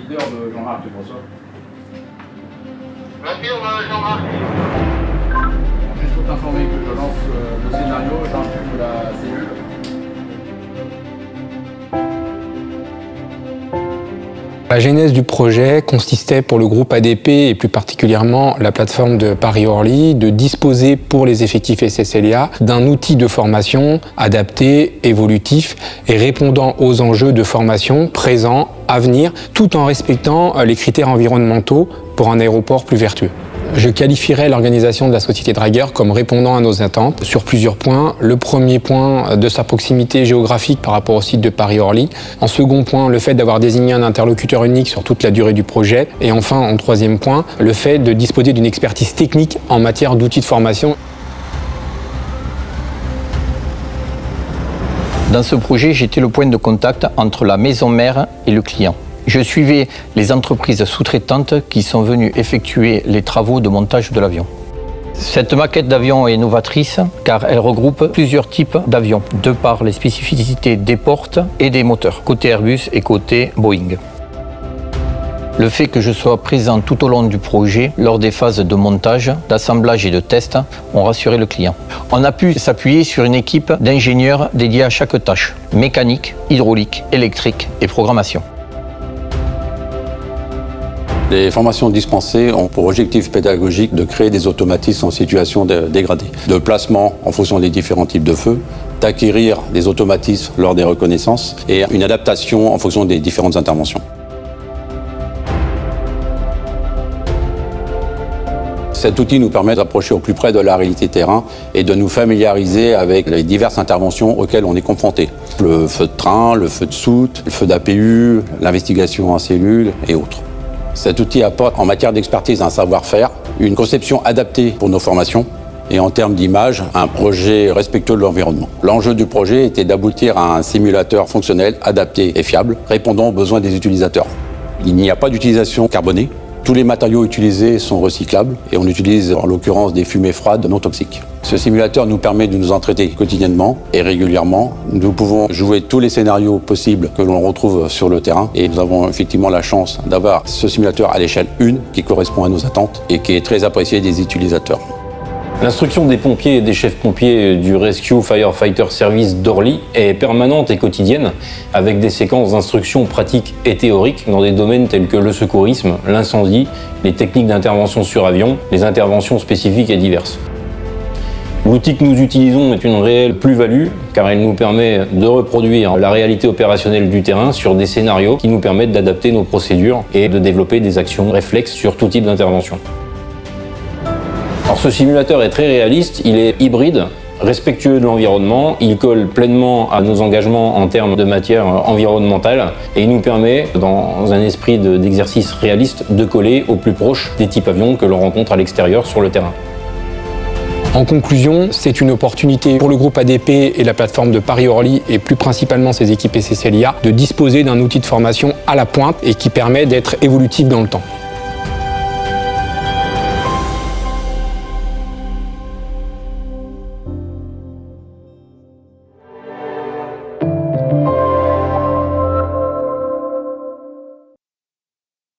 leader de Jean-Marc, c'est pour ça. Voiture Jean-Marc. Je suis tout informé que je lance le scénario, j'inclus la cellule. La genèse du projet consistait pour le groupe ADP et plus particulièrement la plateforme de Paris-Orly de disposer pour les effectifs SSLIA d'un outil de formation adapté, évolutif et répondant aux enjeux de formation présents, à venir, tout en respectant les critères environnementaux pour un aéroport plus vertueux. Je qualifierais l'organisation de la société Dragueur comme répondant à nos attentes sur plusieurs points. Le premier point, de sa proximité géographique par rapport au site de Paris-Orly. En second point, le fait d'avoir désigné un interlocuteur unique sur toute la durée du projet. Et enfin, en troisième point, le fait de disposer d'une expertise technique en matière d'outils de formation. Dans ce projet, j'étais le point de contact entre la maison mère et le client. Je suivais les entreprises sous-traitantes qui sont venues effectuer les travaux de montage de l'avion. Cette maquette d'avion est novatrice car elle regroupe plusieurs types d'avions, de par les spécificités des portes et des moteurs, côté Airbus et côté Boeing. Le fait que je sois présent tout au long du projet, lors des phases de montage, d'assemblage et de test, ont rassuré le client. On a pu s'appuyer sur une équipe d'ingénieurs dédiés à chaque tâche, mécanique, hydraulique, électrique et programmation. Les formations dispensées ont pour objectif pédagogique de créer des automatismes en situation dégradée, de placement en fonction des différents types de feux, d'acquérir des automatismes lors des reconnaissances et une adaptation en fonction des différentes interventions. Cet outil nous permet d'approcher au plus près de la réalité terrain et de nous familiariser avec les diverses interventions auxquelles on est confronté. Le feu de train, le feu de soute, le feu d'APU, l'investigation en cellule et autres. Cet outil apporte en matière d'expertise un savoir-faire, une conception adaptée pour nos formations et en termes d'image, un projet respectueux de l'environnement. L'enjeu du projet était d'aboutir à un simulateur fonctionnel, adapté et fiable, répondant aux besoins des utilisateurs. Il n'y a pas d'utilisation carbonée. Tous les matériaux utilisés sont recyclables et on utilise en l'occurrence des fumées froides non toxiques. Ce simulateur nous permet de nous entraîner quotidiennement et régulièrement. Nous pouvons jouer tous les scénarios possibles que l'on retrouve sur le terrain et nous avons effectivement la chance d'avoir ce simulateur à l'échelle 1 qui correspond à nos attentes et qui est très apprécié des utilisateurs. L'instruction des pompiers et des chefs pompiers du Rescue Firefighter Service d'Orly est permanente et quotidienne, avec des séquences d'instruction pratiques et théoriques dans des domaines tels que le secourisme, l'incendie, les techniques d'intervention sur avion, les interventions spécifiques et diverses. L'outil que nous utilisons est une réelle plus-value car il nous permet de reproduire la réalité opérationnelle du terrain sur des scénarios qui nous permettent d'adapter nos procédures et de développer des actions réflexes sur tout type d'intervention. Alors ce simulateur est très réaliste, il est hybride, respectueux de l'environnement, il colle pleinement à nos engagements en termes de matière environnementale et il nous permet, dans un esprit d'exercice réaliste, de coller au plus proche des types avions que l'on rencontre à l'extérieur sur le terrain. En conclusion, c'est une opportunité pour le groupe ADP et la plateforme de Paris-Orly et plus principalement ses équipes SSLIA de disposer d'un outil de formation à la pointe et qui permet d'être évolutif dans le temps.